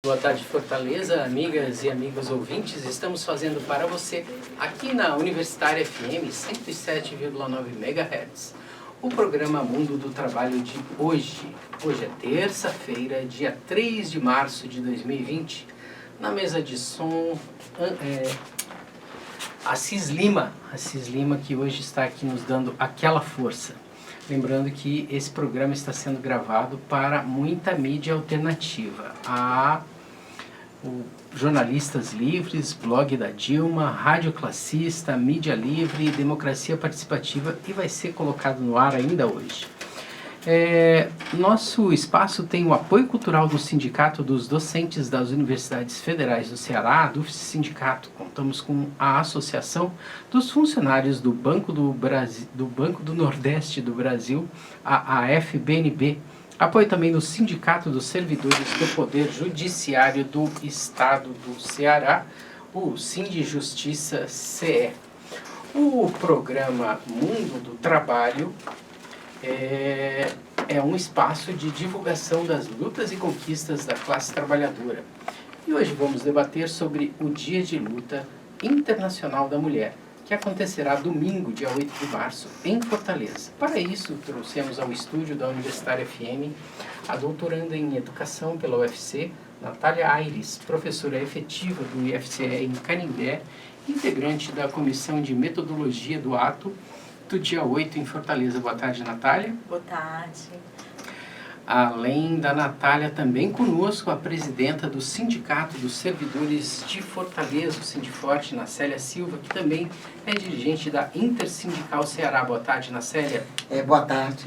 Boa tarde, Fortaleza, amigas e amigos ouvintes. Estamos fazendo para você, aqui na Universitária FM 107,9 MHz, o programa Mundo do Trabalho de hoje. Hoje é terça-feira, dia 3 de março de 2020. Na mesa de som, Assis Lima, que hoje está aqui nos dando aquela força. Lembrando que esse programa está sendo gravado para muita mídia alternativa. Jornalistas Livres, Blog da Dilma, Rádio Classista, Mídia Livre, Democracia Participativa, e vai ser colocado no ar ainda hoje. Nosso espaço tem o apoio cultural do Sindicato dos Docentes das Universidades Federais do Ceará, DUFS Sindicato. Contamos com a Associação dos Funcionários do Banco do Nordeste do Brasil, a AFBNB. Apoio também do Sindicato dos Servidores do Poder Judiciário do Estado do Ceará, o Sindijustiça CE. O programa Mundo do Trabalho é um espaço de divulgação das lutas e conquistas da classe trabalhadora. E hoje vamos debater sobre o Dia de Luta Internacional da Mulher, que acontecerá domingo, dia 8 de março, em Fortaleza. Para isso, trouxemos ao estúdio da Universitária FM a doutoranda em Educação pela UFC, Natália Aires, professora efetiva do IFCE em Canindé, integrante da Comissão de Metodologia do Ato, do dia 8 em Fortaleza. Boa tarde, Natália. Boa tarde. Além da Natália, também conosco a presidenta do Sindicato dos Servidores de Fortaleza, o Sindiforte, Nacélia Silva, que também é dirigente da Intersindical Ceará. Boa tarde, Nacélia. Boa tarde.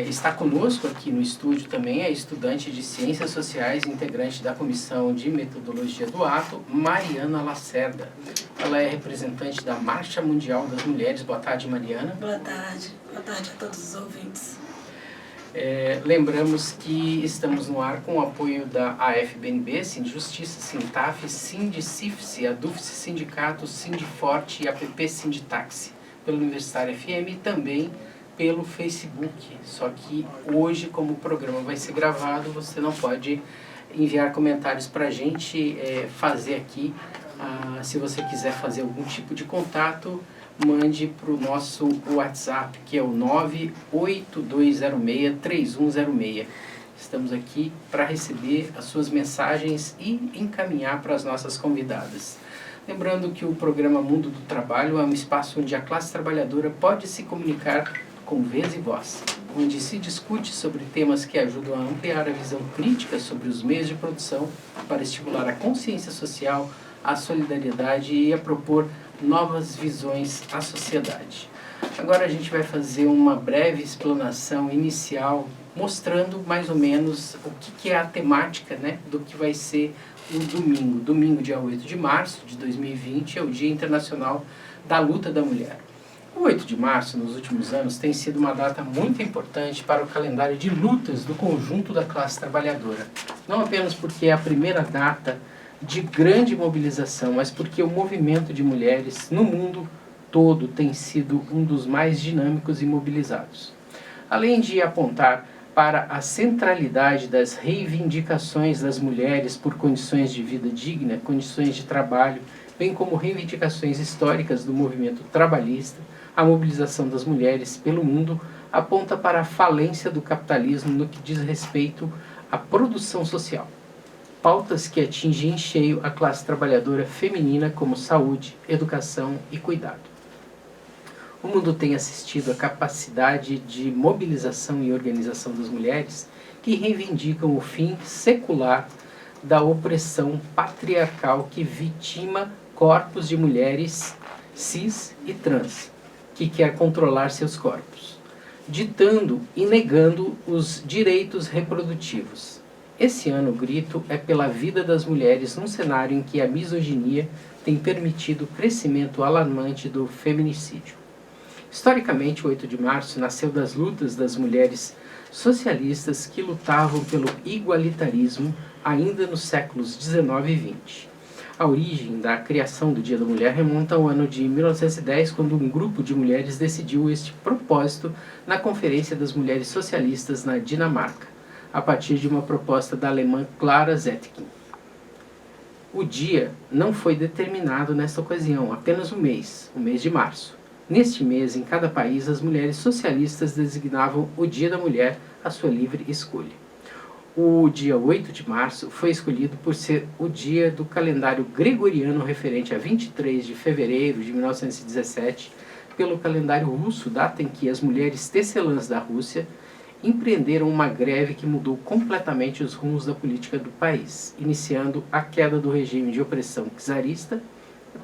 Está conosco aqui no estúdio também a estudante de Ciências Sociais, integrante da Comissão de Metodologia do Ato, Mariana Lacerda. Ela é representante da Marcha Mundial das Mulheres. Boa tarde, Mariana. Boa tarde. Boa tarde a todos os ouvintes. Lembramos que estamos no ar com o apoio da AFBNB, Sindijustiça, Sintaf, Sindicifse, a DUFS Sindicato, Sindiforte e APP Sinditaxi, pela Universitária FM e também pelo Facebook. Só que hoje, como o programa vai ser gravado, você não pode enviar comentários para a gente fazer aqui. Se você quiser fazer algum tipo de contato, mande para o nosso WhatsApp, que é o 98206-3106. Estamos aqui para receber as suas mensagens e encaminhar para as nossas convidadas. Lembrando que o programa Mundo do Trabalho é um espaço onde a classe trabalhadora pode se comunicar com vez e voz, onde se discute sobre temas que ajudam a ampliar a visão crítica sobre os meios de produção para estimular a consciência social, a solidariedade e a propor novas visões à sociedade. Agora a gente vai fazer uma breve explanação inicial, mostrando mais ou menos o que é a temática, do que vai ser o domingo. Domingo, dia 8 de março de 2020, é o Dia Internacional da Luta da Mulher. O 8 de março, nos últimos anos, tem sido uma data muito importante para o calendário de lutas do conjunto da classe trabalhadora. Não apenas porque é a primeira data de grande mobilização, mas porque o movimento de mulheres no mundo todo tem sido um dos mais dinâmicos e mobilizados. Além de apontar para a centralidade das reivindicações das mulheres por condições de vida digna, condições de trabalho, bem como reivindicações históricas do movimento trabalhista, a mobilização das mulheres pelo mundo aponta para a falência do capitalismo no que diz respeito à produção social. Pautas que atingem em cheio a classe trabalhadora feminina como saúde, educação e cuidado. O mundo tem assistido à capacidade de mobilização e organização das mulheres que reivindicam o fim secular da opressão patriarcal que vitima corpos de mulheres cis e trans, que quer controlar seus corpos, ditando e negando os direitos reprodutivos. Esse ano o grito é pela vida das mulheres num cenário em que a misoginia tem permitido o crescimento alarmante do feminicídio. Historicamente, o 8 de março nasceu das lutas das mulheres socialistas que lutavam pelo igualitarismo ainda nos séculos 19 e 20. A origem da criação do Dia da Mulher remonta ao ano de 1910, quando um grupo de mulheres decidiu este propósito na Conferência das Mulheres Socialistas na Dinamarca. a partir de uma proposta da alemã Clara Zetkin. O dia não foi determinado nesta ocasião, apenas o mês de março. Neste mês, em cada país, as mulheres socialistas designavam o Dia da Mulher à sua livre escolha. O dia 8 de março foi escolhido por ser o dia do calendário gregoriano referente a 23 de fevereiro de 1917, pelo calendário russo, data em que as mulheres tecelãs da Rússia empreenderam uma greve que mudou completamente os rumos da política do país, iniciando a queda do regime de opressão czarista,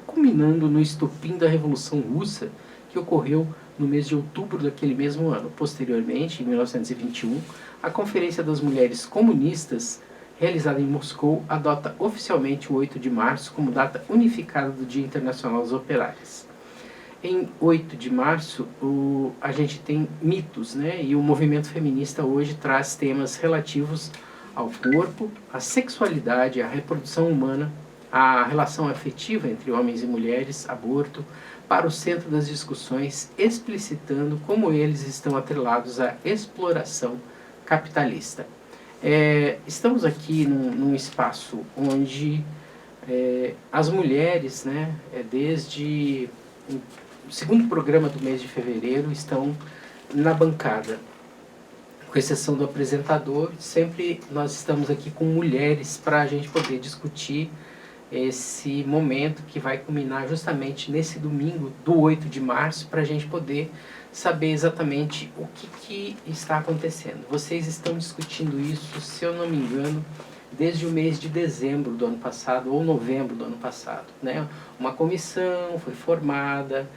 culminando no estopim da Revolução Russa, que ocorreu no mês de outubro daquele mesmo ano. Posteriormente, em 1921, a Conferência das Mulheres Comunistas, realizada em Moscou, adota oficialmente o 8 de março como data unificada do Dia Internacional das Operárias. Em 8 de março, a gente tem mitos, né? E o movimento feminista hoje traz temas relativos ao corpo, à sexualidade, à reprodução humana, à relação afetiva entre homens e mulheres, aborto, para o centro das discussões, explicitando como eles estão atrelados à exploração capitalista. Estamos aqui num espaço onde as mulheres, né, desde o segundo programa do mês de fevereiro, estão na bancada, com exceção do apresentador. Sempre nós estamos aqui com mulheres para a gente poder discutir esse momento que vai culminar justamente nesse domingo do 8 de março, para a gente poder saber exatamente o que está acontecendo. Vocês estão discutindo isso, se eu não me engano, desde o mês de dezembro do ano passado, ou novembro do ano passado, né? Uma comissão foi formada,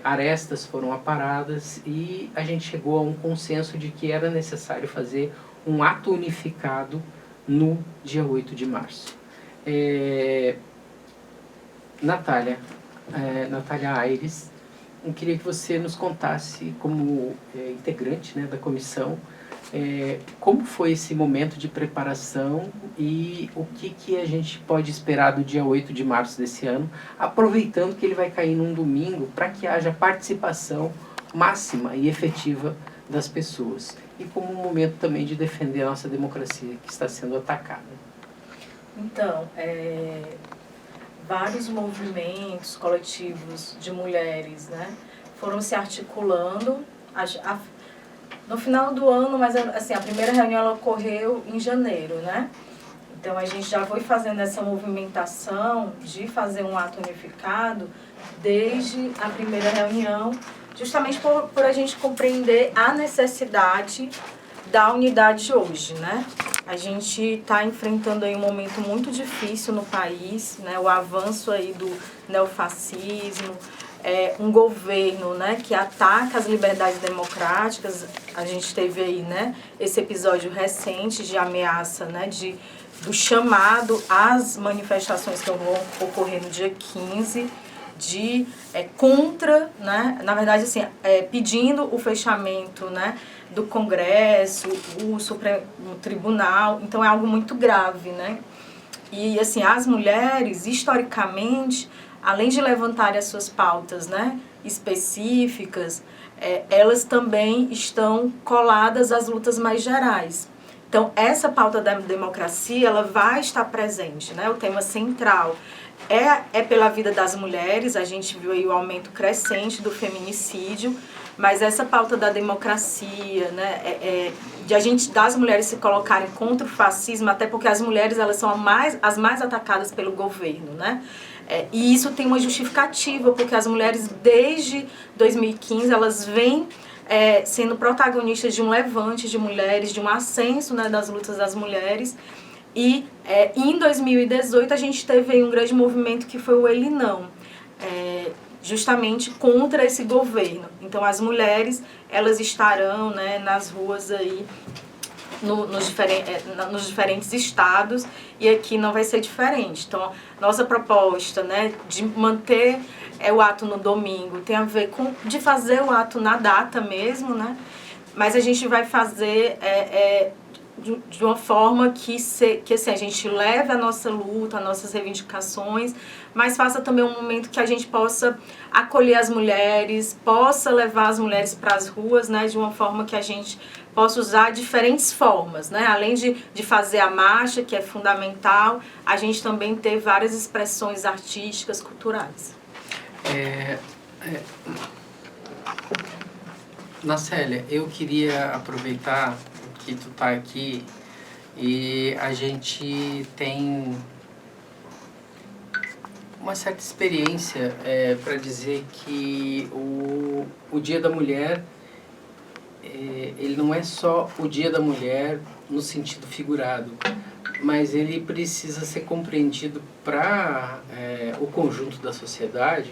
arestas foram aparadas e a gente chegou a um consenso de que era necessário fazer um ato unificado no dia 8 de março. Natália Aires, eu queria que você nos contasse, como integrante, né, da comissão, como foi esse momento de preparação e o que a gente pode esperar do dia 8 de março desse ano, aproveitando que ele vai cair num domingo, para que haja participação máxima e efetiva das pessoas, e como um momento também de defender a nossa democracia que está sendo atacada. Então, vários movimentos coletivos de mulheres, né, foram se articulando no final do ano, mas assim, a primeira reunião ela ocorreu em janeiro, né? Então a gente já foi fazendo essa movimentação de fazer um ato unificado desde a primeira reunião, justamente por a gente compreender a necessidade da unidade hoje, né? A gente está enfrentando aí um momento muito difícil no país, né? O avanço aí do neofascismo, um governo, né, que ataca as liberdades democráticas. A gente teve aí, né, esse episódio recente de ameaça, né, do chamado às manifestações que vão ocorrer no dia 15, contra, né, na verdade, assim, pedindo o fechamento, né, do Congresso, o Supremo Tribunal. Então é algo muito grave, né? E assim, as mulheres, historicamente, além de levantarem as suas pautas, né, específicas, elas também estão coladas às lutas mais gerais. Então, essa pauta da democracia, ela vai estar presente, né? O tema central é pela vida das mulheres. A gente viu aí o aumento crescente do feminicídio, mas essa pauta da democracia, né, das mulheres se colocarem contra o fascismo, até porque as mulheres, elas são as mais atacadas pelo governo, né? E isso tem uma justificativa, porque as mulheres, desde 2015, elas vêm sendo protagonistas de um levante de mulheres, de um ascenso, né, das lutas das mulheres. E em 2018 a gente teve aí um grande movimento que foi o Ele Não, justamente contra esse governo. Então as mulheres, elas estarão, né, nas ruas aí, nos diferentes estados, e aqui não vai ser diferente. Então, nossa proposta, né, de manter o ato no domingo tem a ver de fazer o ato na data mesmo, né, mas a gente vai fazer de uma forma que assim, a gente leve a nossa luta, as nossas reivindicações, mas faça também um momento que a gente possa acolher as mulheres, possa levar as mulheres para as ruas, né, de uma forma que a gente possa usar diferentes formas, né? Além de fazer a marcha, que é fundamental, a gente também ter várias expressões artísticas, culturais. Nacélia, eu queria aproveitar que tu tá aqui e a gente tem uma certa experiência para dizer que o Dia da Mulher, ele não é só o Dia da Mulher no sentido figurado, mas ele precisa ser compreendido para o conjunto da sociedade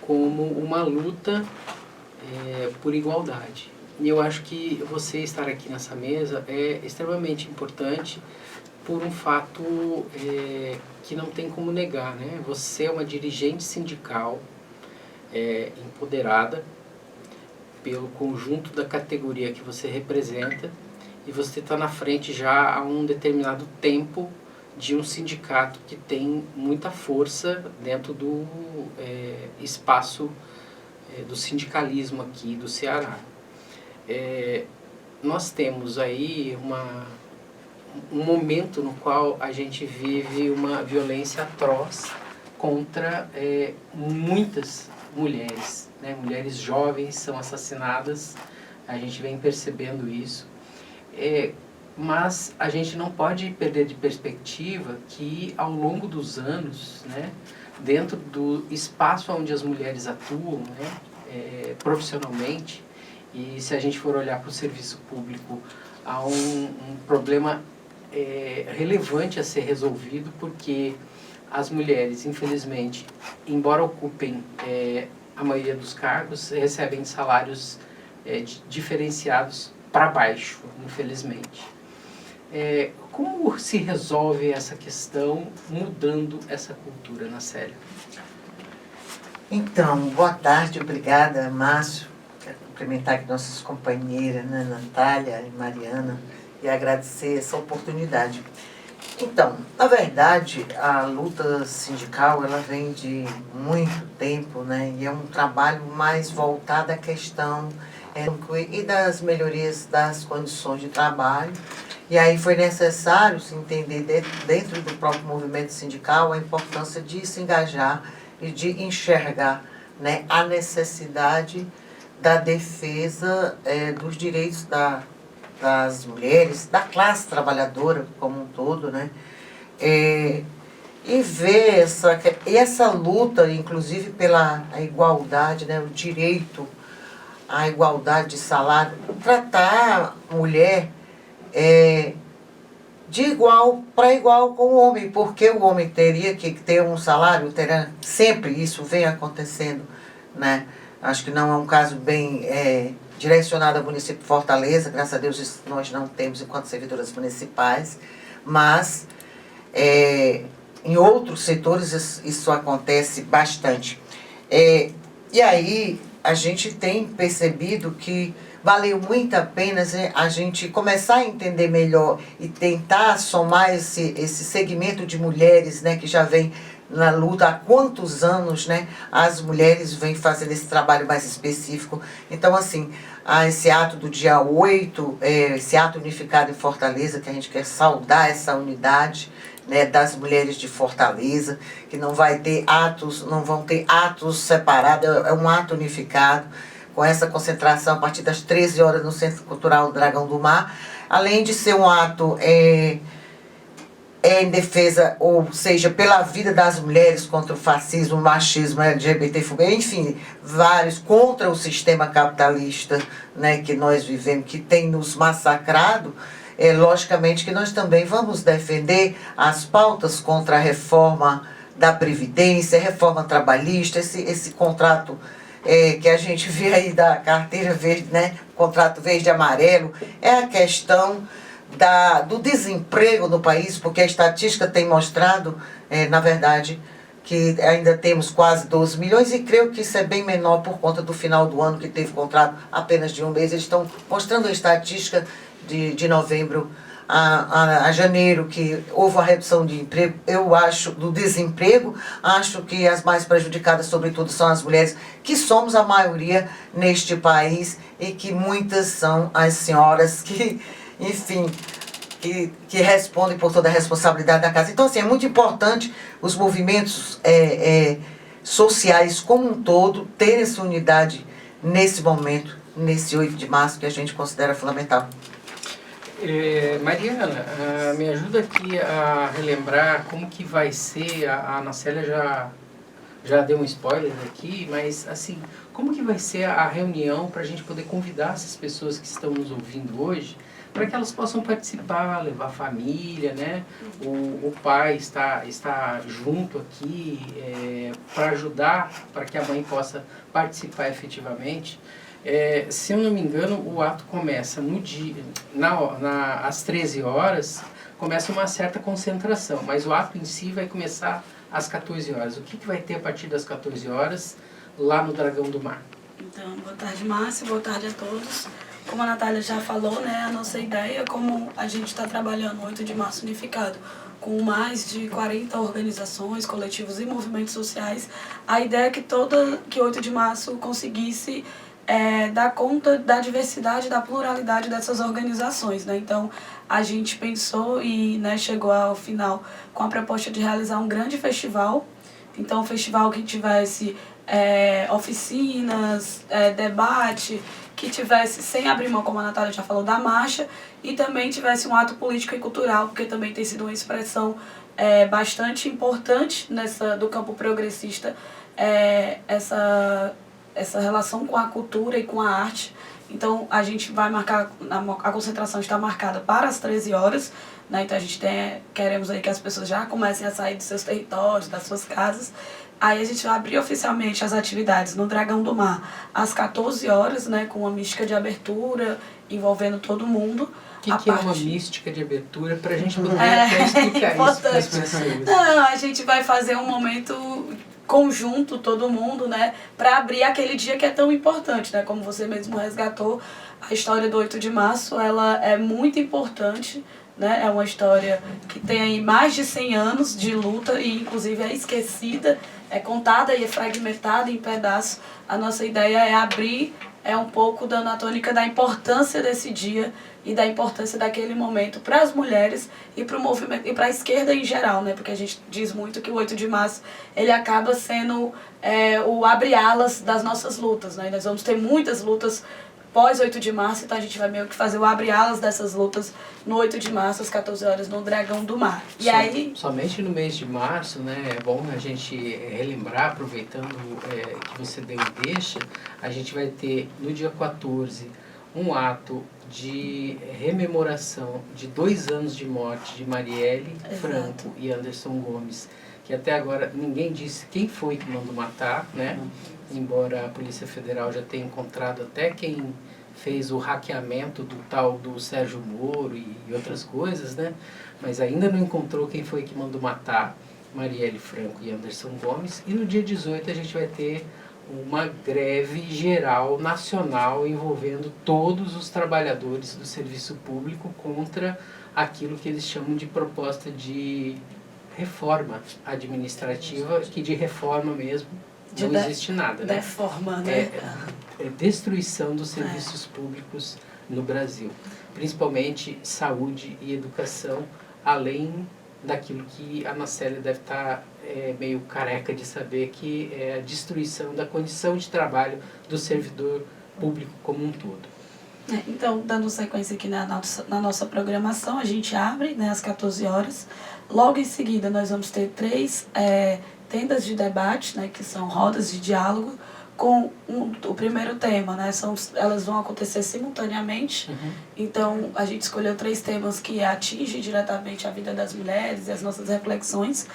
como uma luta por igualdade. E eu acho que você estar aqui nessa mesa é extremamente importante por um fato que não tem como negar, né? Você é uma dirigente sindical empoderada pelo conjunto da categoria que você representa, e você está na frente já há um determinado tempo de um sindicato que tem muita força dentro do espaço do sindicalismo aqui do Ceará. Nós temos aí um momento no qual a gente vive uma violência atroz contra muitas mulheres, né? Mulheres jovens são assassinadas, a gente vem percebendo isso, mas a gente não pode perder de perspectiva que ao longo dos anos, né, dentro do espaço onde as mulheres atuam, né, profissionalmente, e se a gente for olhar para o serviço público, há um problema relevante a ser resolvido, porque as mulheres, infelizmente, embora ocupem a maioria dos cargos, recebem salários diferenciados para baixo, infelizmente. Como se resolve essa questão mudando essa cultura, Nacélia? Então, boa tarde, obrigada, Márcio. Quero cumprimentar aqui nossas companheiras, né, Natália e Mariana, e agradecer essa oportunidade. Então, na verdade, a luta sindical, ela vem de muito tempo, né, e é um trabalho mais voltado à questão e das melhorias das condições de trabalho. E aí foi necessário se entender dentro do próprio movimento sindical a importância de se engajar e de enxergar, né, a necessidade da defesa dos direitos das mulheres, da classe trabalhadora como um todo, né? E ver essa luta, inclusive pela igualdade, né, o direito à igualdade de salário, tratar a mulher de igual para igual com o homem, porque o homem teria que ter um salário, terá sempre, isso vem acontecendo, né? Acho que não é um caso bem direcionado ao município de Fortaleza, graças a Deus isso nós não temos enquanto servidoras municipais, mas em outros setores isso acontece bastante. E aí a gente tem percebido que valeu muito a pena a gente começar a entender melhor e tentar somar esse segmento de mulheres, né, que já vem na luta há quantos anos, né, as mulheres vêm fazendo esse trabalho mais específico. Então, assim, esse ato do dia 8, esse ato unificado em Fortaleza, que a gente quer saudar essa unidade, né, das mulheres de Fortaleza, que não vão ter atos separados, é um ato unificado, com essa concentração a partir das 13 horas no Centro Cultural Dragão do Mar, além de ser um ato em defesa, ou seja, pela vida das mulheres, contra o fascismo, o machismo, LGBTfobia, enfim, vários, contra o sistema capitalista, né, que nós vivemos, que tem nos massacrado. Logicamente que nós também vamos defender as pautas contra a reforma da Previdência, reforma trabalhista, esse contrato que a gente vê aí da carteira verde, né, contrato verde e amarelo, é a questão do desemprego no país, porque a estatística tem mostrado, na verdade, que ainda temos quase 12 milhões, e creio que isso é bem menor por conta do final do ano, que teve contrato apenas de um mês. Eles estão mostrando a estatística de novembro a janeiro, que houve uma redução de emprego, eu acho, do desemprego, acho que as mais prejudicadas, sobretudo, são as mulheres, que somos a maioria neste país e que muitas são as senhoras que, enfim, que respondem por toda a responsabilidade da casa. Então, assim, é muito importante os movimentos sociais como um todo terem essa unidade nesse momento, nesse 8 de março, que a gente considera fundamental. Mariana, me ajuda aqui a relembrar como que vai ser, a Ana Célia já deu um spoiler aqui, mas assim, como que vai ser a reunião para a gente poder convidar essas pessoas que estão nos ouvindo hoje, para que elas possam participar, levar a família, né? O pai está junto aqui para ajudar, para que a mãe possa participar efetivamente. Se eu não me engano, o ato começa no dia, às 13 horas, começa uma certa concentração, mas o ato em si vai começar às 14 horas. O que vai ter a partir das 14 horas lá no Dragão do Mar? Então, boa tarde, Márcio, boa tarde a todos. Como a Natália já falou, né, a nossa ideia, como a gente está trabalhando o 8 de março unificado, com mais de 40 organizações, coletivos e movimentos sociais, a ideia é que 8 de março conseguisse dar conta da diversidade, da pluralidade dessas organizações, né? Então, a gente pensou e, né, chegou ao final com a proposta de realizar um grande festival. Então, um festival que tivesse oficinas, debate, que tivesse, sem abrir mão, como a Natália já falou, da marcha, e também tivesse um ato político e cultural, porque também tem sido uma expressão bastante importante do campo progressista, essa relação com a cultura e com a arte. Então, a gente vai marcar, a concentração está marcada para as 13 horas, né? Então, a gente queremos aí que as pessoas já comecem a sair dos seus territórios, das suas casas. Aí a gente vai abrir oficialmente as atividades no Dragão do Mar às 14 horas, né? Com uma mística de abertura, envolvendo todo mundo. O que é uma mística de abertura, para a gente poder explicar isso para as pessoas? Não, a gente vai fazer um momento conjunto, todo mundo, né, para abrir aquele dia que é tão importante, né, como você mesmo resgatou, a história do 8 de março, ela é muito importante, né, é uma história que tem aí mais de 100 anos de luta e inclusive é esquecida, é contada e é fragmentada em pedaços. A nossa ideia é abrir um pouco na tônica da importância desse dia e da importância daquele momento para as mulheres e para o movimento e para a esquerda em geral, né? Porque a gente diz muito que o 8 de março ele acaba sendo o abre-alas das nossas lutas, né? E nós vamos ter muitas lutas pós 8 de março, então a gente vai meio que fazer o abre-alas dessas lutas no 8 de março, às 14 horas, no Dragão do Mar. E aí... Somente no mês de março, né, é bom a gente relembrar, aproveitando que você deu e deixa, a gente vai ter no dia 14 um ato de rememoração de 2 anos de morte de Marielle Franco e Anderson Gomes, que até agora ninguém disse quem foi que mandou matar, né? Embora a Polícia Federal já tenha encontrado até quem fez o hackeamento do tal do Sérgio Moro e outras coisas, né? Mas ainda não encontrou quem foi que mandou matar Marielle Franco e Anderson Gomes. E no dia 18 a gente vai ter uma greve geral nacional envolvendo todos os trabalhadores do serviço público contra aquilo que eles chamam de proposta de reforma administrativa, que de reforma mesmo não existe nada, né? Deforma, né? É destruição dos serviços públicos no Brasil, principalmente saúde e educação, além daquilo que a Ana Célia deve estar meio careca de saber, que é a destruição da condição de trabalho do servidor público como um todo. Então, dando sequência aqui na nossa programação, a gente abre, né, às 14 horas. Logo em seguida, nós vamos ter 3 tendas de debate, né, que são rodas de diálogo, com o primeiro tema, né, elas vão acontecer simultaneamente. Então, a gente escolheu 3 temas que atingem diretamente a vida das mulheres e as nossas reflexões.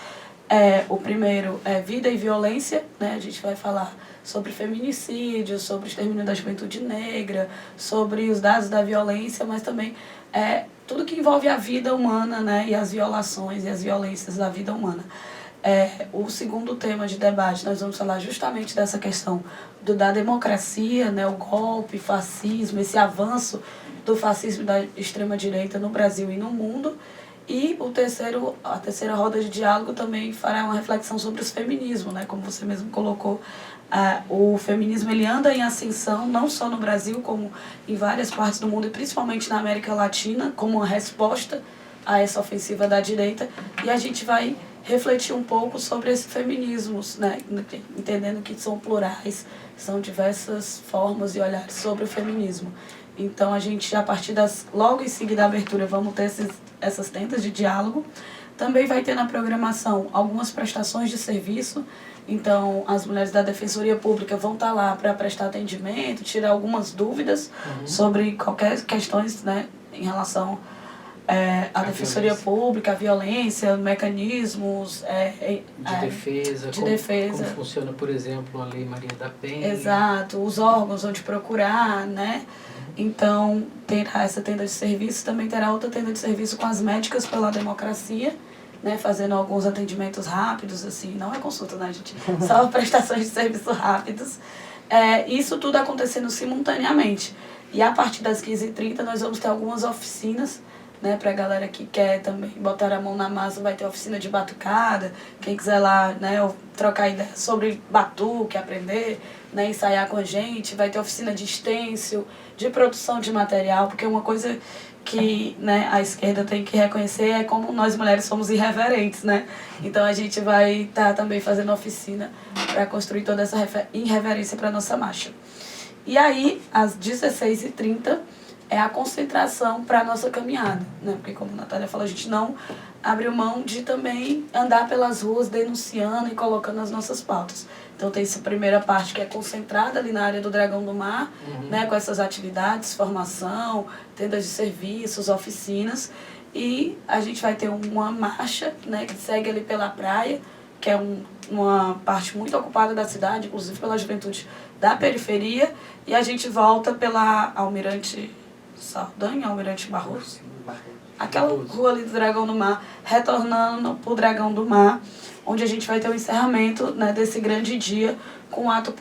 O primeiro é vida e violência, né, a gente vai falar sobre feminicídio, sobre o extermínio da juventude negra, sobre os dados da violência, mas também tudo que envolve a vida humana, né, e as violações e as violências da vida humana. O segundo tema de debate, nós vamos falar justamente dessa questão da democracia, né, o golpe, fascismo, esse avanço do fascismo e da extrema-direita no Brasil e no mundo. E a terceira roda de diálogo também fará uma reflexão sobre os feminismos, né? Como você mesmo colocou, o feminismo ele anda em ascensão, não só no Brasil, como em várias partes do mundo, e principalmente na América Latina, como uma resposta a essa ofensiva da direita. E a gente vai refletir um pouco sobre esses feminismos, né? Entendendo que são plurais, são diversas formas e olhares sobre o feminismo. Então, a gente, a partir logo em seguida da abertura, vamos ter essas tendas de diálogo. Também vai ter na programação algumas prestações de serviço. Então, as mulheres da Defensoria Pública vão estar lá para prestar atendimento, tirar algumas dúvidas sobre qualquer questões, né, em relação à Defensoria Pública, a violência, mecanismos de defesa, como funciona, por exemplo, a Lei Maria da Penha. Exato, os órgãos onde procurar, né? Então, terá essa tenda de serviço, também terá outra tenda de serviço com as médicas pela democracia, né, fazendo alguns atendimentos rápidos, assim, não é consulta, né, gente? Só prestações de serviço rápidos. Isso tudo acontecendo simultaneamente. E a partir das 15h30 nós vamos ter algumas oficinas, né, pra galera que quer também botar a mão na massa, vai ter oficina de batucada, quem quiser lá, né, trocar ideia sobre batuque, aprender, né, ensaiar com a gente, vai ter oficina de estêncil, de produção de material, porque uma coisa que, né, a esquerda tem que reconhecer é como nós mulheres somos irreverentes, né? Então a gente vai estar também fazendo oficina para construir toda essa irreverência para nossa marcha. E aí, às 16h30, é a concentração para a nossa caminhada, né? Porque, como a Natália falou, a gente não abriu mão de também andar pelas ruas denunciando e colocando as nossas pautas. Então tem essa primeira parte que é concentrada ali na área do Dragão do Mar, né, com essas atividades, formação, tendas de serviços, oficinas. E a gente vai ter uma marcha, né, que segue ali pela praia, que é uma parte muito ocupada da cidade, inclusive pela juventude da periferia. E a gente volta pela Almirante Saldanha, Almirante Barroso, aquela rua ali do Dragão do Mar, retornando para o Dragão do Mar, onde a gente vai ter o encerramento, né, desse grande dia com um ato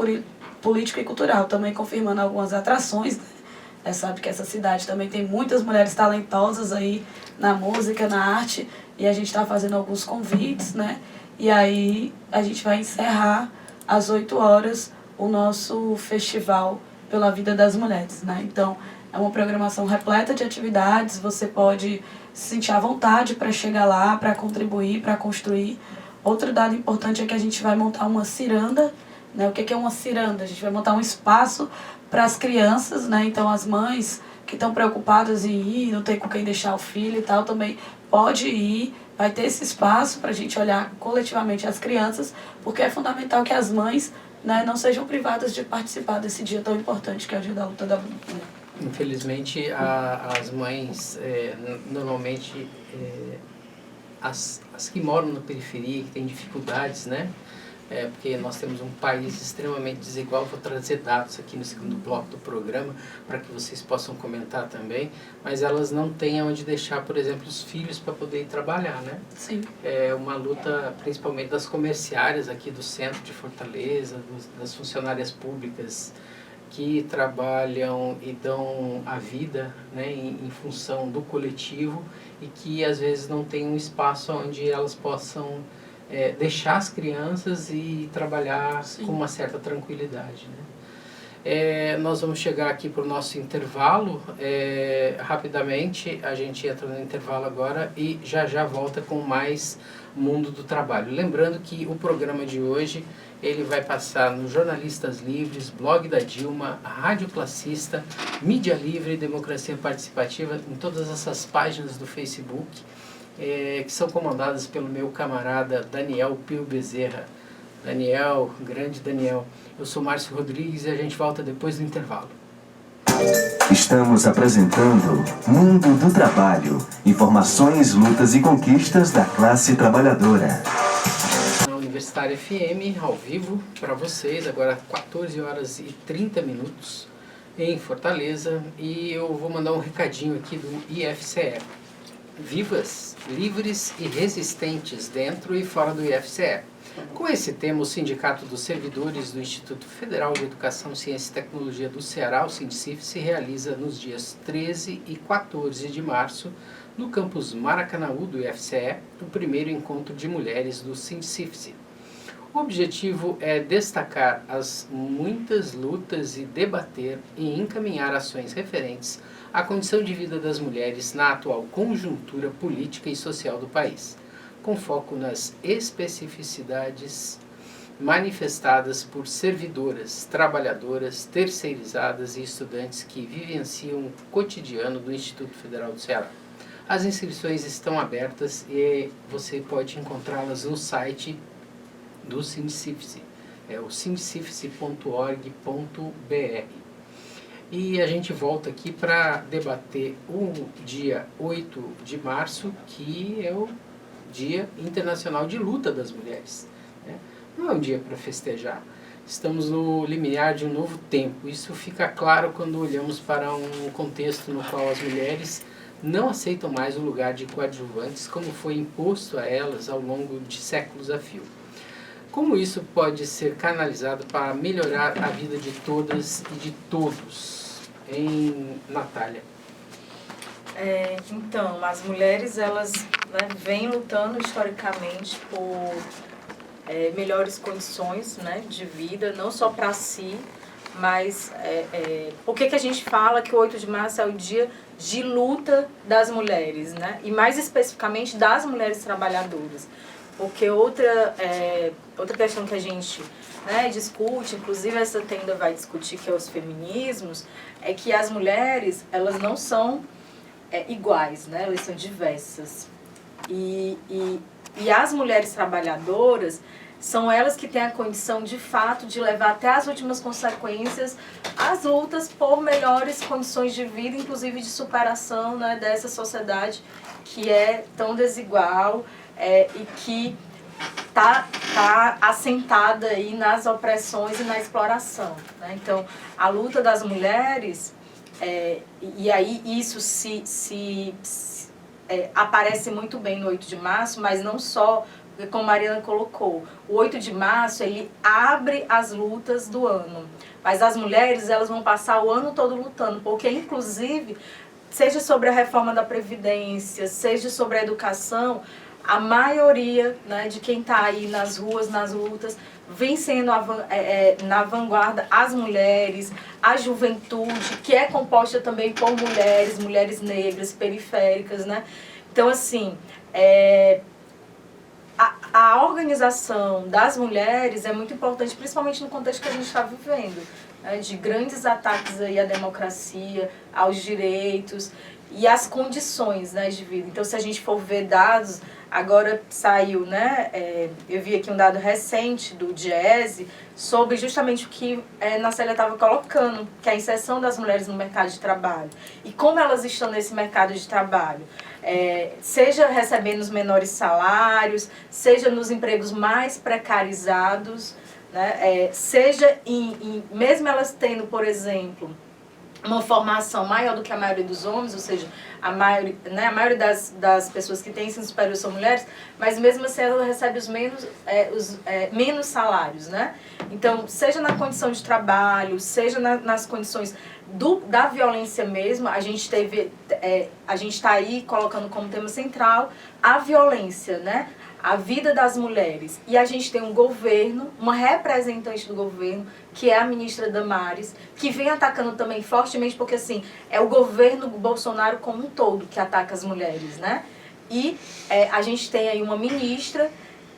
político e cultural, também confirmando algumas atrações, né? Sabe que essa cidade também tem muitas mulheres talentosas aí na música, na arte, e a gente está fazendo alguns convites, né? E aí a gente vai encerrar às 8h o nosso festival pela vida das mulheres, né? Então, é uma programação repleta de atividades, você pode se sentir à vontade para chegar lá, para contribuir, para construir. Outro dado importante é que a gente vai montar uma ciranda, né? O que é uma ciranda? A gente vai montar um espaço para as crianças, né? Então as mães que estão preocupadas em ir, não tem com quem deixar o filho e tal, também pode ir, vai ter esse espaço para a gente olhar coletivamente as crianças, porque é fundamental que as mães, né, não sejam privadas de participar desse dia tão importante que é o Dia da Luta da Mulher. Infelizmente, as mães, normalmente, as que moram na periferia, que têm dificuldades, né? Porque nós temos um país extremamente desigual. Vou trazer dados aqui no segundo bloco do programa para que vocês possam comentar também, mas elas não têm onde deixar, por exemplo, os filhos para poder ir trabalhar, né? Sim. É uma luta principalmente das comerciárias aqui do centro de Fortaleza, das funcionárias públicas que trabalham e dão a vida, né, em função do coletivo e que às vezes não tem um espaço onde elas possam deixar as crianças e trabalhar Sim. com uma certa tranquilidade, né? Nós vamos chegar aqui para o nosso intervalo, rapidamente a gente entra no intervalo agora e já volta com mais Mundo do Trabalho. Lembrando que o programa de hoje ele vai passar no Jornalistas Livres, Blog da Dilma, Rádio Classista, Mídia Livre, Democracia Participativa, em todas essas páginas do Facebook, que são comandadas pelo meu camarada Daniel Pio Bezerra. Daniel, grande Daniel. Eu sou Márcio Rodrigues e a gente volta depois do intervalo. Estamos apresentando Mundo do Trabalho. Informações, lutas e conquistas da classe trabalhadora. Na Universitária FM, ao vivo, para vocês, agora 14h30 em Fortaleza. E eu vou mandar um recadinho aqui do IFCE. vivas, livres e resistentes dentro e fora do IFCE. Com esse tema, o Sindicato dos Servidores do Instituto Federal de Educação, Ciência e Tecnologia do Ceará, o SINDCIF, se realiza nos dias 13 e 14 de março, no campus Maracanaú do IFCE, o primeiro encontro de mulheres do SINDCIF. O objetivo é destacar as muitas lutas e debater e encaminhar ações referentes à condição de vida das mulheres na atual conjuntura política e social do país, com foco nas especificidades manifestadas por servidoras, trabalhadoras, terceirizadas e estudantes que vivenciam o cotidiano do Instituto Federal do Ceará. As inscrições estão abertas e você pode encontrá-las no site do SINDCIF, é o sindcif.org.br. E a gente volta aqui para debater o dia 8 de março, que é o Dia Internacional de Luta das Mulheres, né? Não é um dia para festejar. Estamos no limiar de um novo tempo. Isso fica claro quando olhamos para um contexto no qual as mulheres não aceitam mais o lugar de coadjuvantes como foi imposto a elas ao longo de séculos a fio. Como isso pode ser canalizado para melhorar a vida de todas e de todos? Natália. Então, as mulheres, elas, né, vêm lutando historicamente por melhores condições, né, de vida, não só para si, mas por que a gente fala que o 8 de março é o dia de luta das mulheres, né? E mais especificamente das mulheres trabalhadoras. Porque outra questão que a gente, né, discute, inclusive essa tenda vai discutir, que é os feminismos, é que as mulheres, elas não são iguais, né? Elas são diversas. E as mulheres trabalhadoras são elas que têm a condição, de fato, de levar até as últimas consequências as lutas por melhores condições de vida, inclusive de superação, né, dessa sociedade que é tão desigual e que está assentada aí nas opressões e na exploração, né? Então, a luta das mulheres, e aí isso aparece muito bem no 8 de março, mas não só, porque como a Mariana colocou, o 8 de março ele abre as lutas do ano, mas as mulheres elas vão passar o ano todo lutando, porque inclusive, seja sobre a reforma da Previdência, seja sobre a educação, a maioria, né, de quem está aí nas ruas, nas lutas, vem sendo na vanguarda as mulheres, a juventude, que é composta também por mulheres negras, periféricas, né? Então, assim, a organização das mulheres é muito importante, principalmente no contexto que a gente está vivendo, né, de grandes ataques aí à democracia, aos direitos e às condições, né, de vida. Então, se a gente for ver dados, agora saiu, né, eu vi aqui um dado recente do DIEESE sobre justamente o que a Célia estava colocando, que é a inserção das mulheres no mercado de trabalho. E como elas estão nesse mercado de trabalho? Seja recebendo os menores salários, seja nos empregos mais precarizados, né, seja mesmo elas tendo, por exemplo, uma formação maior do que a maioria dos homens, ou seja, a maioria das pessoas que têm ensino superior são mulheres, mas mesmo assim ela recebe os menos salários, né? Então, seja na condição de trabalho, seja nas condições da violência mesmo, a gente está aí colocando como tema central a violência, né? A vida das mulheres. E a gente tem um governo, uma representante do governo, que é a ministra Damares, que vem atacando também fortemente, porque assim, é o governo Bolsonaro como um todo que ataca as mulheres, né? E a gente tem aí uma ministra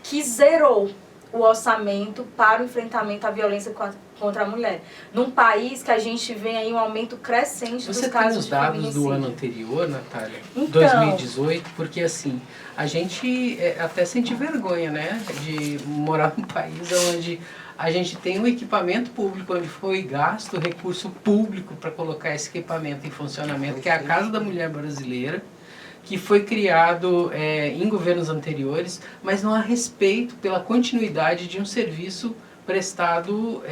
que zerou o orçamento para o enfrentamento à violência contra a mulher. Num país que a gente vê aí um aumento crescente dos casos de feminicídio. Você tem os dados do ano anterior, Natália? Então, 2018, porque assim, a gente até sente vergonha, né, de morar num país onde a gente tem um equipamento público, onde foi gasto recurso público para colocar esse equipamento em funcionamento, que é a Casa da Mulher Brasileira, que foi criado em governos anteriores, mas não há respeito pela continuidade de um serviço prestado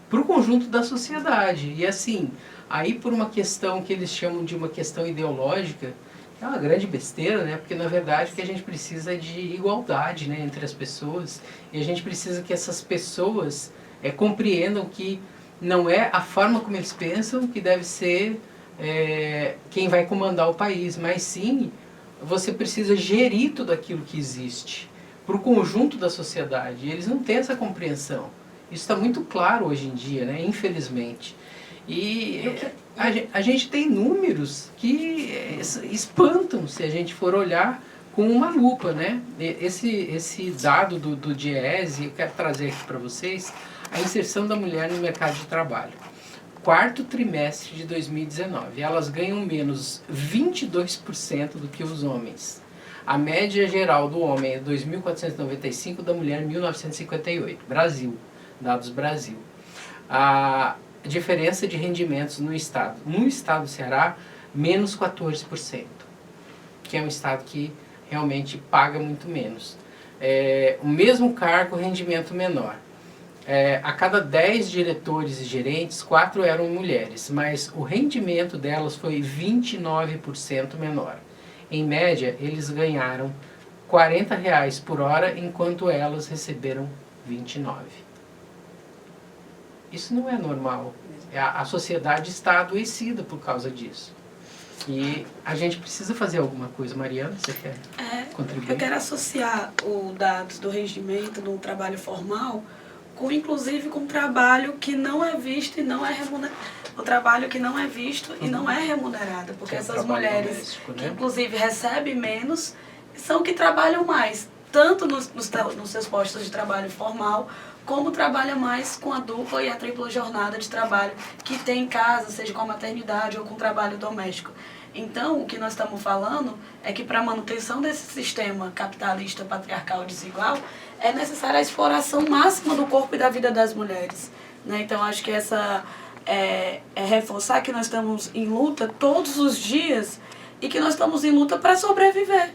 para o conjunto da sociedade. E assim, aí por uma questão que eles chamam de uma questão ideológica, É uma grande besteira, né? Porque na verdade o que a gente precisa é de igualdade, né, entre as pessoas, e a gente precisa que essas pessoas compreendam que não é a forma como eles pensam que deve ser quem vai comandar o país, mas sim você precisa gerir tudo aquilo que existe para o conjunto da sociedade. E eles não têm essa compreensão. Isso está muito claro hoje em dia, né? Infelizmente. E a gente tem números que espantam se a gente for olhar com uma lupa, né? Esse dado do DIEESE, eu quero trazer aqui para vocês a inserção da mulher no mercado de trabalho. Quarto trimestre de 2019, elas ganham menos 22% do que os homens. A média geral do homem é 2.495, da mulher 1.958. Brasil, dados Brasil. A diferença de rendimentos no estado. No estado do Ceará, menos 14%, que é um estado que realmente paga muito menos. O mesmo cargo, rendimento menor. A cada 10 diretores e gerentes, 4 eram mulheres, mas o rendimento delas foi 29% menor. Em média, eles ganharam R$40 por hora, enquanto elas receberam 29. Isso não é normal. A sociedade está adoecida por causa disso. E a gente precisa fazer alguma coisa. Mariana, você quer contribuir? Eu quero associar os dados do rendimento no trabalho formal inclusive com trabalho que não é visto e não é remunerado. O trabalho que não é visto e não é remunerado. Porque essas mulheres doméstico, né? Que inclusive recebem menos, são que trabalham mais, tanto nos seus postos de trabalho formal, como trabalha mais com a dupla e a tripla jornada de trabalho que tem em casa, seja com a maternidade ou com o trabalho doméstico. Então, o que nós estamos falando é que para a manutenção desse sistema capitalista, patriarcal, desigual, é necessária a exploração máxima do corpo e da vida das mulheres, né? Então, acho que essa é reforçar que nós estamos em luta todos os dias e que nós estamos em luta para sobreviver.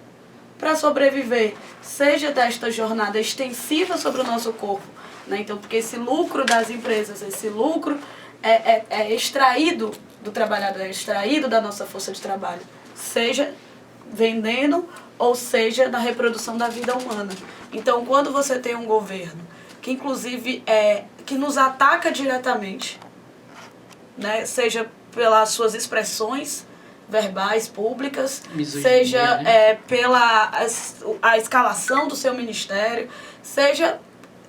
Para sobreviver, seja desta jornada extensiva sobre o nosso corpo, né? Então, porque esse lucro das empresas, esse lucro é extraído do trabalhador, é extraído da nossa força de trabalho, seja vendendo ou seja na reprodução da vida humana. Então, quando você tem um governo que inclusive que nos ataca diretamente, né, seja pelas suas expressões verbais públicas, misoginia, seja pela a escalação do seu ministério, seja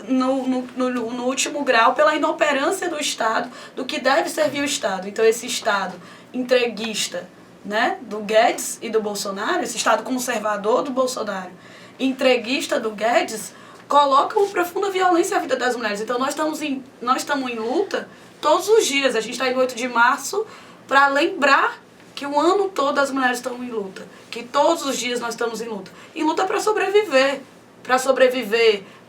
no último grau pela inoperância do Estado, do que deve servir o Estado. Então esse Estado entreguista, né, do Guedes e do Bolsonaro, esse Estado conservador do Bolsonaro, entreguista do Guedes, coloca uma profunda violência à vida das mulheres. Então nós estamos em luta todos os dias. A gente está em 8 de março para lembrar que o ano todo as mulheres estão em luta, que todos os dias nós estamos em luta para sobreviver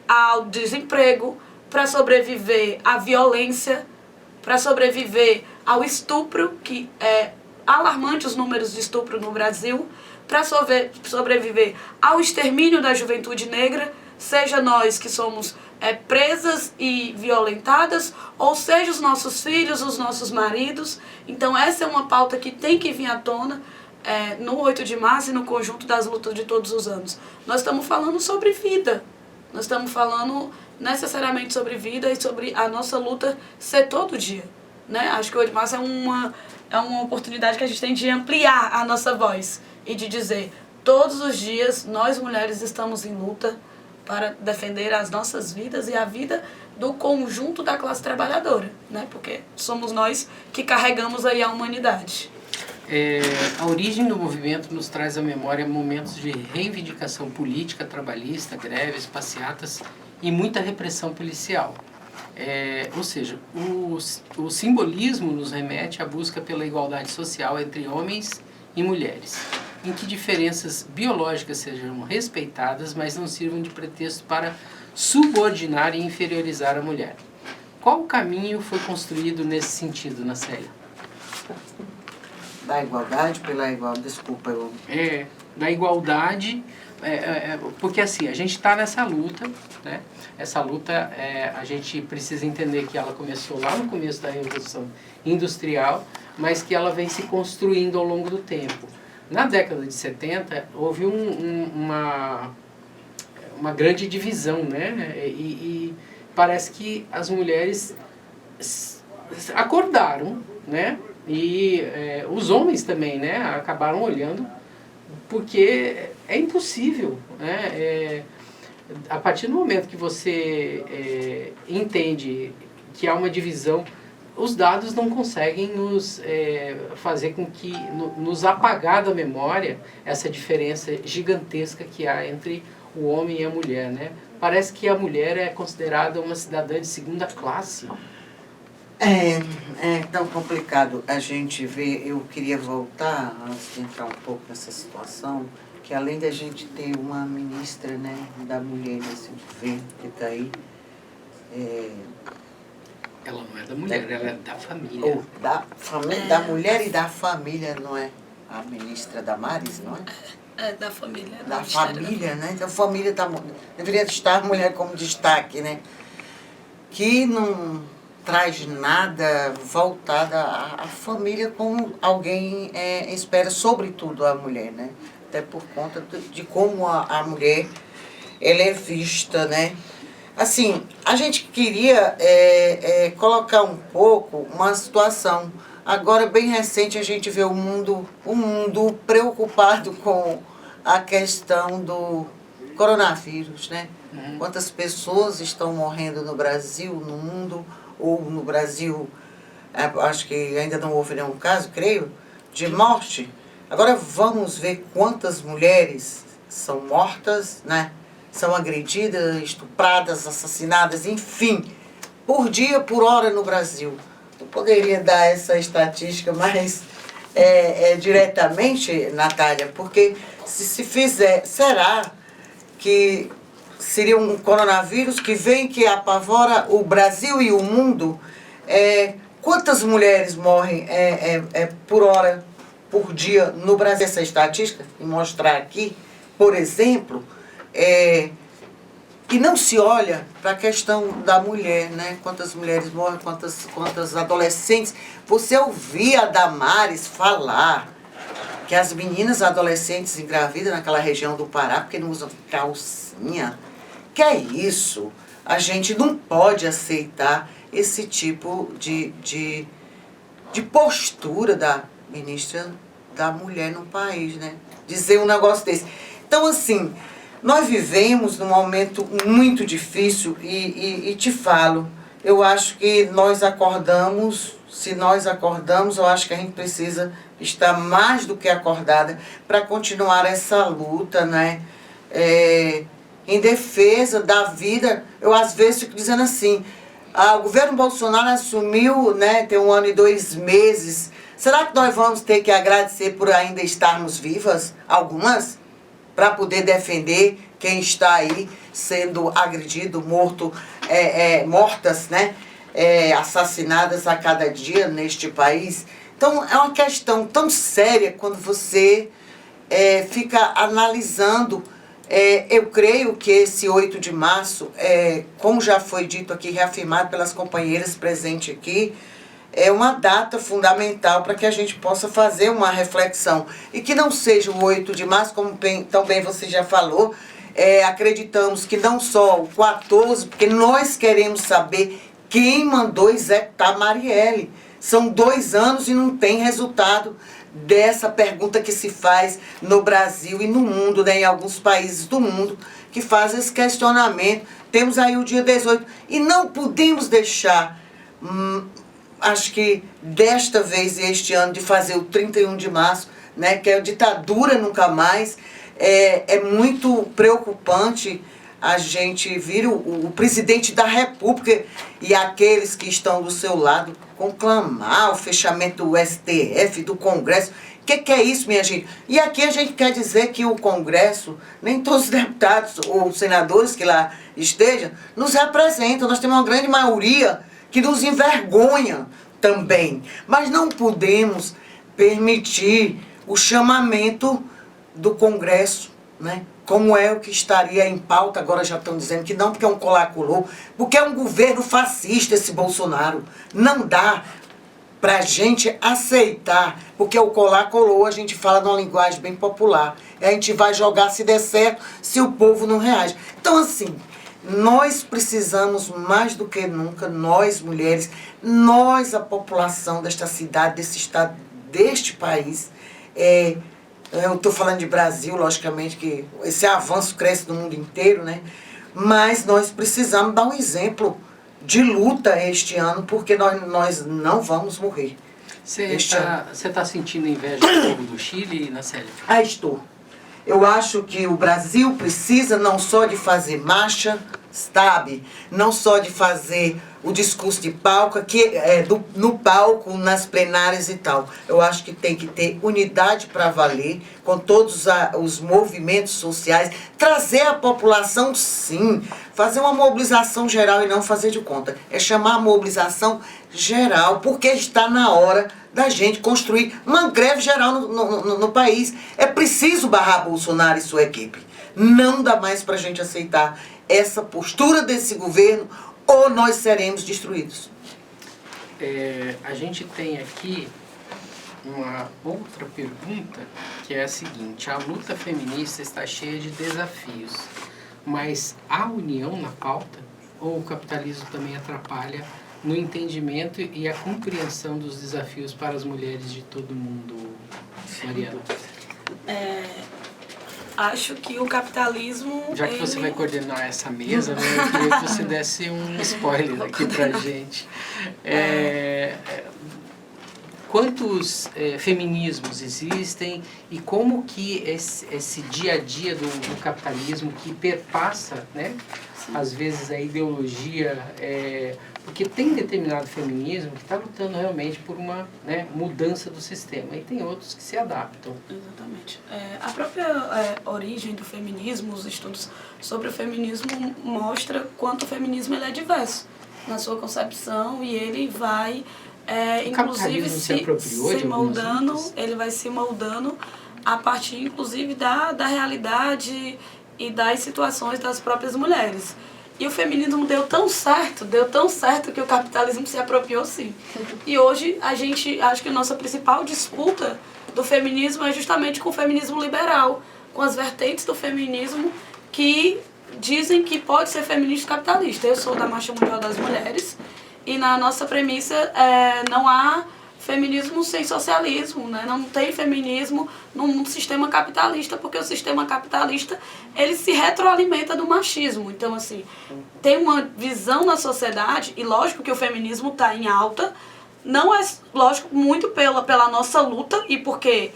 ao desemprego, para sobreviver à violência, para sobreviver ao estupro, que é alarmante os números de estupro no Brasil, para sobreviver ao extermínio da juventude negra, seja nós que somos presas e violentadas, ou seja os nossos filhos, os nossos maridos. Então essa é uma pauta que tem que vir à tona no 8 de março e no conjunto das lutas de todos os anos. Nós estamos falando sobre vida. Nós estamos falando necessariamente sobre vida e sobre a nossa luta ser todo dia, né? Acho que o 8 de março é uma oportunidade que a gente tem de ampliar a nossa voz e de dizer, todos os dias nós mulheres estamos em luta para defender as nossas vidas e a vida do conjunto da classe trabalhadora, né? Porque somos nós que carregamos aí a humanidade. A origem do movimento nos traz à memória momentos de reivindicação política, trabalhista, greves, passeatas e muita repressão policial. Ou seja, o simbolismo nos remete à busca pela igualdade social entre homens e mulheres, em que diferenças biológicas sejam respeitadas, mas não sirvam de pretexto para subordinar e inferiorizar a mulher. Qual caminho foi construído nesse sentido, Nacélia? Da igualdade pela igualdade, desculpa. Da igualdade, porque assim, a gente está nessa luta, né? Essa luta, a gente precisa entender que ela começou lá no começo da Revolução Industrial, mas que ela vem se construindo ao longo do tempo. Na década de 70, houve uma grande divisão, né? E parece que as mulheres acordaram, né? E os homens também, né? Acabaram olhando, porque é impossível, né? A partir do momento que você entende que há uma divisão, os dados não conseguem nos fazer com que, nos apagar da memória essa diferença gigantesca que há entre o homem e a mulher, né? Parece que a mulher é considerada uma cidadã de segunda classe. É tão complicado a gente ver. Eu queria voltar, antes de entrar um pouco nessa situação, que além da gente ter uma ministra, né, da mulher nesse governo que está aí, Ela não é da mulher, ela é da família. ou da mulher e da família, não é? A ministra Damares, não é? Da família. Da família, né? Então, família deveria estar a mulher como destaque, né? Que não traz nada voltada à família como alguém espera, sobretudo a mulher, né? Até por conta de como a mulher ela é vista, né? Assim, a gente queria colocar um pouco uma situação. Agora, bem recente, a gente vê o mundo preocupado com a questão do coronavírus, né? Quantas pessoas estão morrendo no Brasil, no mundo, ou no Brasil, acho que ainda não houve nenhum caso, creio, de morte. Agora vamos ver quantas mulheres são mortas, né? São agredidas, estupradas, assassinadas, enfim, por dia, por hora no Brasil. Eu poderia dar essa estatística mais diretamente, Natália, porque se fizer, será que seria um coronavírus que vem, que apavora o Brasil e o mundo? Quantas mulheres morrem por hora, por dia no Brasil? Essa estatística, e mostrar aqui, por exemplo, e não se olha para a questão da mulher, né? Quantas mulheres morrem, quantas adolescentes. Você ouvia a Damares falar que as meninas adolescentes engravidam naquela região do Pará porque não usam calcinha. Que é isso? A gente não pode aceitar esse tipo de postura da ministra da mulher no país, né? Dizer um negócio desse. Então, assim, nós vivemos num momento muito difícil e te falo, eu acho que nós acordamos, se nós acordamos, eu acho que a gente precisa estar mais do que acordada para continuar essa luta, né? Em defesa da vida. Eu às vezes fico dizendo assim, o governo Bolsonaro assumiu, né, tem 1 ano e 2 meses, será que nós vamos ter que agradecer por ainda estarmos vivas, algumas, para poder defender quem está aí sendo agredido, mortas, né, assassinadas a cada dia neste país? Então é uma questão tão séria quando você fica analisando. Eu creio que esse 8 de março, como já foi dito aqui, reafirmado pelas companheiras presentes aqui, é uma data fundamental para que a gente possa fazer uma reflexão. E que não seja o 8 de março, como também você já falou, acreditamos que não só o 14, porque nós queremos saber quem mandou executar Marielle. São 2 anos e não tem resultado dessa pergunta que se faz no Brasil e no mundo, né, em alguns países do mundo, que fazem esse questionamento. Temos aí o dia 18 e não podemos deixar, acho que desta vez, este ano, de fazer o 31 de março, né, que é a ditadura nunca mais. É muito preocupante a gente vir o presidente da República e aqueles que estão do seu lado conclamar o fechamento do STF, do Congresso. O que é isso, minha gente? E aqui a gente quer dizer que o Congresso, nem todos os deputados ou senadores que lá estejam, nos representam. Nós temos uma grande maioria que nos envergonha também. Mas não podemos permitir o chamamento do Congresso, né? Como é o que estaria em pauta, agora já estão dizendo que não, porque é um colar-colou, porque é um governo fascista esse Bolsonaro. Não dá. para a gente aceitar, porque o colar colou, a gente fala numa linguagem bem popular. A gente vai jogar se der certo, se o povo não reage. Então, assim, nós precisamos mais do que nunca, nós mulheres, nós a população desta cidade, desse estado, deste país. Eu estou falando de Brasil, logicamente, que esse avanço cresce no mundo inteiro, né? Mas nós precisamos dar um exemplo de luta este ano, porque nós não vamos morrer. Você está sentindo inveja do povo do Chile, Nacélia? Estou. Eu acho que o Brasil precisa não só de fazer marcha, sabe? Não só de fazer o discurso de palco, no palco, nas plenárias e tal. Eu acho que tem que ter unidade para valer, com todos os movimentos sociais, trazer a população, sim, fazer uma mobilização geral e não fazer de conta. É chamar a mobilização geral, porque está na hora da gente construir uma greve geral no país. É preciso barrar Bolsonaro e sua equipe. Não dá mais para a gente aceitar essa postura desse governo, ou nós seremos destruídos. A gente tem aqui uma outra pergunta, que é a seguinte: a luta feminista está cheia de desafios, mas há união na pauta? Ou o capitalismo também atrapalha no entendimento e a compreensão dos desafios para as mulheres de todo mundo, Mariana? Acho que o capitalismo... Já que você vai coordenar essa mesa, né, eu queria que você desse um spoiler aqui pra gente. Quantos feminismos existem e como que esse dia a dia do capitalismo que perpassa, né, às vezes a ideologia, porque tem determinado feminismo que está lutando realmente por uma, né, mudança do sistema, e tem outros que se adaptam. Exatamente. A própria origem do feminismo, os estudos sobre o feminismo mostra quanto o feminismo ele é diverso na sua concepção, e ele vai inclusive se moldando, ele vai se moldando a partir inclusive da realidade e das situações das próprias mulheres. E o feminismo deu tão certo que o capitalismo se apropriou, sim. E hoje acho que a nossa principal disputa do feminismo é justamente com o feminismo liberal, com as vertentes do feminismo que dizem que pode ser feminista e capitalista. Eu sou da Marcha Mundial das Mulheres e na nossa premissa não há feminismo sem socialismo, né? Não tem feminismo num sistema capitalista, porque o sistema capitalista ele se retroalimenta do machismo. Então, assim, tem uma visão na sociedade, e lógico que o feminismo está em alta, não é, lógico, muito pela nossa luta, e porque,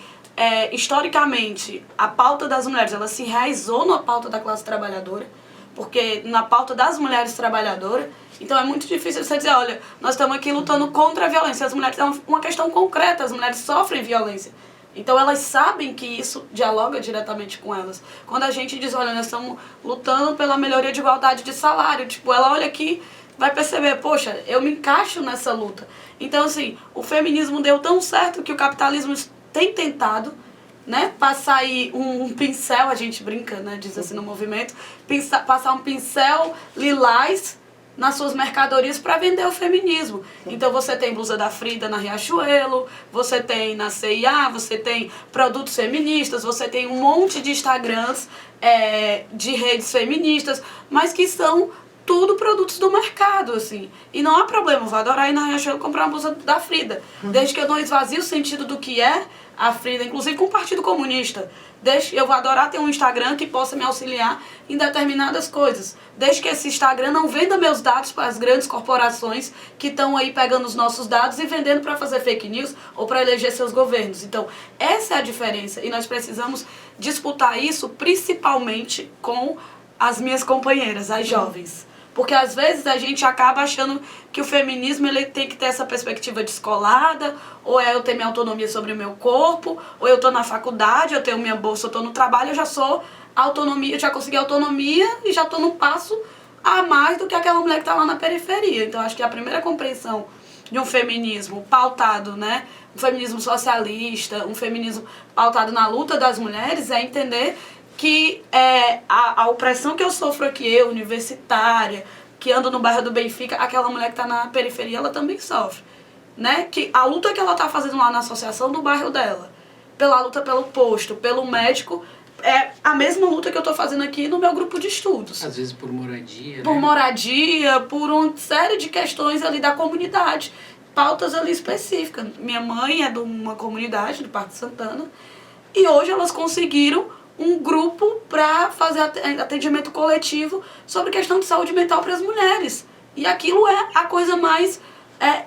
historicamente, a pauta das mulheres ela se enraizou na pauta da classe trabalhadora, porque na pauta das mulheres trabalhadoras. Então é muito difícil você dizer, olha, nós estamos aqui lutando contra a violência. As mulheres, é uma questão concreta, as mulheres sofrem violência. Então elas sabem que isso dialoga diretamente com elas. Quando a gente diz, olha, nós estamos lutando pela melhoria de igualdade de salário, tipo, ela olha aqui, vai perceber, poxa, eu me encaixo nessa luta. Então, assim, o feminismo deu tão certo que o capitalismo tem tentado, né, passar aí um pincel, a gente brinca, né, diz assim no movimento, passar um pincel lilás nas suas mercadorias para vender o feminismo. Então você tem blusa da Frida na Riachuelo, você tem na C&A, você tem produtos feministas, você tem um monte de Instagrams de redes feministas, mas que são tudo produtos do mercado, assim. E não há problema, eu vou adorar ir na Riachuelo comprar uma blusa da Frida, desde que eu não esvazie o sentido do que é a Frida, inclusive com o Partido Comunista. Eu vou adorar ter um Instagram que possa me auxiliar em determinadas coisas. Desde que esse Instagram não venda meus dados para as grandes corporações que estão aí pegando os nossos dados e vendendo para fazer fake news ou para eleger seus governos. Então, essa é a diferença. E nós precisamos disputar isso principalmente com as minhas companheiras, as jovens. Porque às vezes a gente acaba achando que o feminismo ele tem que ter essa perspectiva descolada, ou eu ter minha autonomia sobre o meu corpo, ou eu estou na faculdade, eu tenho minha bolsa, eu estou no trabalho, eu já sou autonomia, eu já consegui autonomia e já estou num passo a mais do que aquela mulher que está lá na periferia. Então acho que a primeira compreensão de um feminismo pautado, né, um feminismo socialista, um feminismo pautado na luta das mulheres é entender que a opressão que eu sofro aqui, eu, universitária, que ando no bairro do Benfica, aquela mulher que está na periferia, ela também sofre. né? Que a luta que ela está fazendo lá na associação do bairro dela, pela luta pelo posto, pelo médico, é a mesma luta que eu estou fazendo aqui no meu grupo de estudos. Às vezes por moradia, Por né? moradia, por uma série de questões ali da comunidade, pautas ali específicas. Minha mãe é de uma comunidade, do Parque Santana, e hoje elas conseguiram um grupo para fazer atendimento coletivo sobre questão de saúde mental para as mulheres. E aquilo é a coisa mais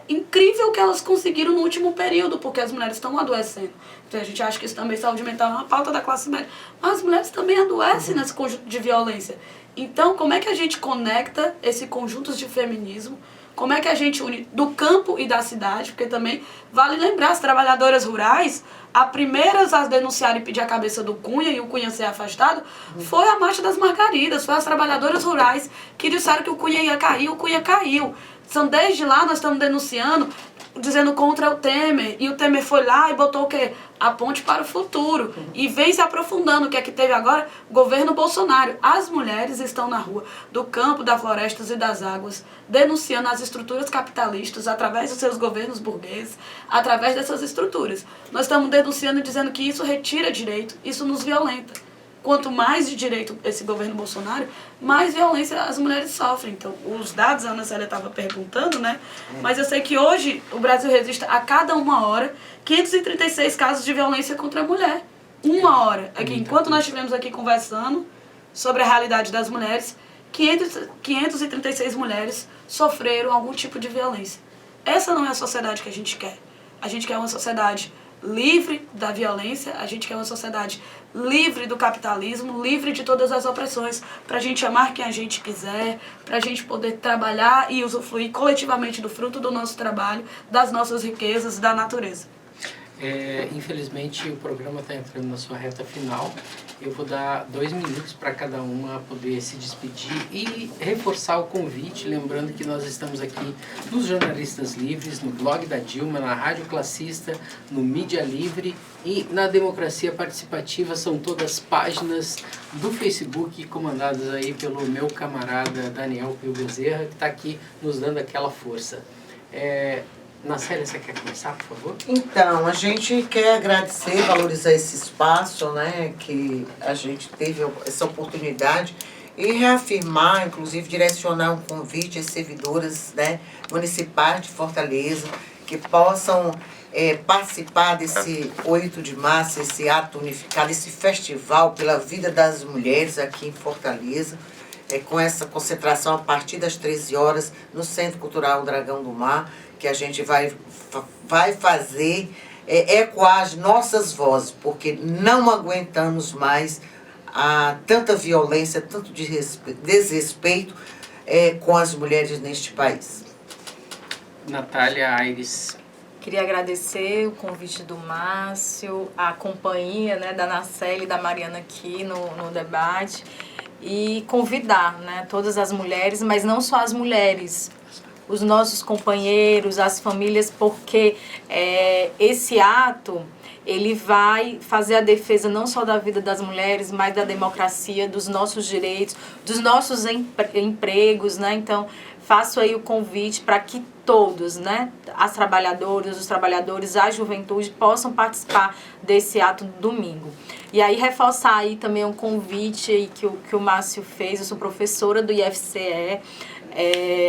incrível que elas conseguiram no último período, porque as mulheres estão adoecendo. Então a gente acha que isso também, saúde mental, é uma pauta da classe média. Mas as mulheres também adoecem nesse conjunto de violência. Então, como é que a gente conecta esse conjunto de feminismo? Como é que a gente une do campo e da cidade? Porque também vale lembrar, as trabalhadoras rurais, as primeiras a denunciar e pedir a cabeça do Cunha e o Cunha ser afastado, foi a Marcha das Margaridas, foi as trabalhadoras rurais que disseram que o Cunha ia cair, o Cunha caiu. Então, desde lá, nós estamos denunciando, dizendo contra o Temer, e o Temer foi lá e botou o quê? A ponte para o futuro. E vem se aprofundando, o que é que teve agora? Governo Bolsonaro. As mulheres estão na rua, do campo, das florestas e das águas, denunciando as estruturas capitalistas através dos seus governos burgueses, através dessas estruturas. Nós estamos denunciando e dizendo que isso retira direito, isso nos violenta. Quanto mais de direito esse governo Bolsonaro, mais violência as mulheres sofrem. Então, os dados, a Ana Célia estava perguntando, né? Mas eu sei que hoje o Brasil registra a cada 1 hora 536 casos de violência contra a mulher. 1 hora. Aqui, enquanto nós estivemos aqui conversando sobre a realidade das mulheres, 536 mulheres sofreram algum tipo de violência. Essa não é a sociedade que a gente quer. A gente quer uma sociedade livre da violência, a gente quer uma sociedade livre do capitalismo, livre de todas as opressões, para a gente amar quem a gente quiser, para a gente poder trabalhar e usufruir coletivamente do fruto do nosso trabalho, das nossas riquezas, da natureza. Infelizmente o programa está entrando na sua reta final. Eu vou dar 2 minutos para cada uma poder se despedir e reforçar o convite, lembrando que nós estamos aqui nos Jornalistas Livres, no blog da Dilma, na Rádio Classista, no Mídia Livre e na Democracia Participativa. São todas páginas do Facebook comandadas aí pelo meu camarada Daniel Pio Bezerra, que está aqui nos dando aquela força. Ana Célia, você quer começar, por favor? Então, a gente quer agradecer, valorizar esse espaço, né, que a gente teve essa oportunidade e reafirmar, inclusive direcionar um convite às servidoras, né, municipais de Fortaleza, que possam participar desse 8 de março, esse ato unificado, esse festival pela vida das mulheres aqui em Fortaleza, com essa concentração a partir das 13 horas no Centro Cultural Dragão do Mar, que a gente vai fazer ecoar as nossas vozes, porque não aguentamos mais tanta violência, tanto desrespeito com as mulheres neste país. Natália Aires. Queria agradecer o convite do Márcio, a companhia, né, da Ana Célia e da Mariana aqui no debate, e convidar, né, todas as mulheres, mas não só as mulheres, os nossos companheiros, as famílias, porque esse ato ele vai fazer a defesa não só da vida das mulheres, mas da democracia, dos nossos direitos, dos nossos empregos, né? Então, faço aí o convite para que todos, né, as trabalhadoras, os trabalhadores, a juventude possam participar desse ato no domingo. E aí reforçar aí também um convite aí que o Márcio fez. Eu sou professora do IFCE.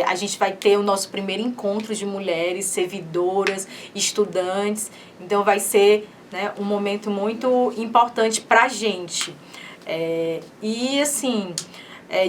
A gente vai ter o nosso primeiro encontro de mulheres, servidoras, estudantes. Então vai ser, né, um momento muito importante para a gente. E assim,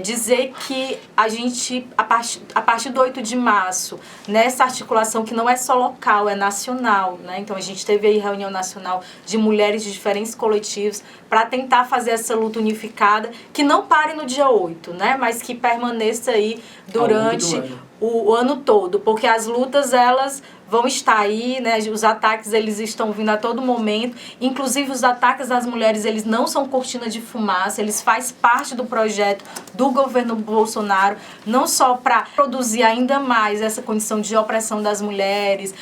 dizer que a gente, a partir do 8 de março, nessa articulação que não é só local, é nacional, né? Então a gente teve aí reunião nacional de mulheres de diferentes coletivos para tentar fazer essa luta unificada, que não pare no dia 8, né? Mas que permaneça aí durante o ano todo, porque as lutas, elas vão estar aí, né? Os ataques, eles estão vindo a todo momento, inclusive os ataques às mulheres, eles não são cortina de fumaça, eles fazem parte do projeto do governo Bolsonaro, não só para produzir ainda mais essa condição de opressão das mulheres,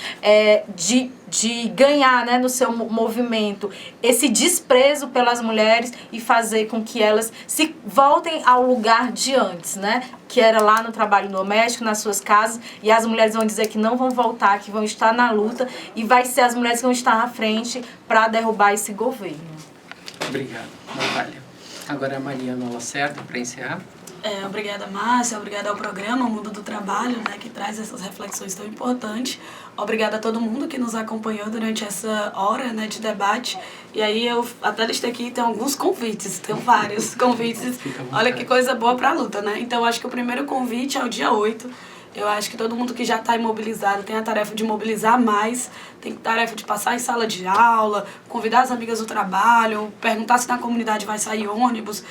de de ganhar, né, no seu movimento esse desprezo pelas mulheres e fazer com que elas se voltem ao lugar de antes, né? Que era lá no trabalho doméstico, nas suas casas, e as mulheres vão dizer que não vão voltar, que vão estar na luta, e vai ser as mulheres que vão estar à frente para derrubar esse governo. Obrigado, Natália. Agora a Mariana Lacerda, para encerrar. Obrigada, Márcia. Obrigada ao programa Mundo do Trabalho, né, que traz essas reflexões tão importantes. Obrigada a todo mundo que nos acompanhou durante essa hora, né, de debate. E aí eu até listei aqui, tem alguns convites, tem vários convites. Olha que coisa boa para a luta, né? Então acho que o primeiro convite é o dia 8. Eu acho que todo mundo que já está imobilizado tem a tarefa de mobilizar mais, tem a tarefa de passar em sala de aula, convidar as amigas do trabalho, perguntar se na comunidade vai sair ônibus,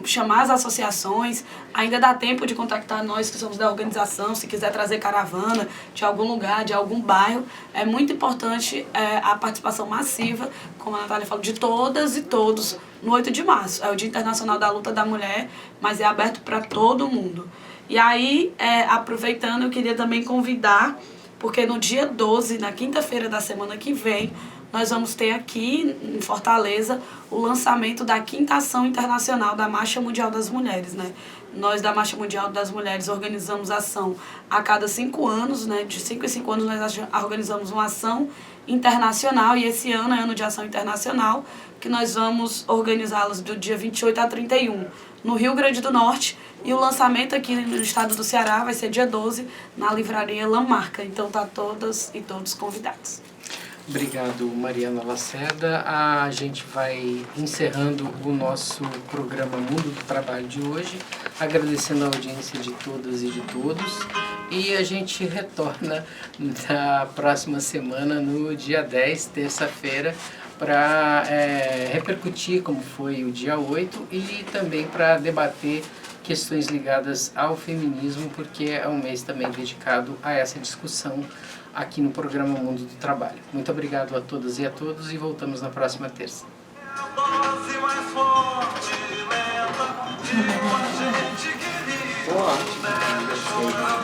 chamar as associações. Ainda dá tempo de contactar nós que somos da organização, se quiser trazer caravana de algum lugar, de algum bairro. É muito importante a participação massiva, como a Natália falou, de todas e todos no 8 de março. É o Dia Internacional da Luta da Mulher, mas é aberto para todo mundo. E aí, aproveitando, eu queria também convidar, porque no dia 12, na quinta-feira da semana que vem, nós vamos ter aqui em Fortaleza o lançamento da 5ª Ação Internacional da Marcha Mundial das Mulheres, né? Nós da Marcha Mundial das Mulheres organizamos ação a cada 5 anos, né? De 5 em 5 anos nós organizamos uma ação internacional, e esse ano é ano de ação internacional, que nós vamos organizá-las do dia 28 a 31 no Rio Grande do Norte, e o lançamento aqui no estado do Ceará vai ser dia 12 na livraria Lamarca. Então tá todas e todos convidados. Obrigado, Mariana Lacerda. A gente vai encerrando o nosso programa Mundo do Trabalho de hoje, agradecendo a audiência de todas e de todos. E a gente retorna na próxima semana, no dia 10, terça-feira, para repercutir como foi o dia 8 e também para debater questões ligadas ao feminismo, porque é um mês também dedicado a essa discussão aqui no programa Mundo do Trabalho. Muito obrigado a todas e a todos, e voltamos na próxima terça. Boa.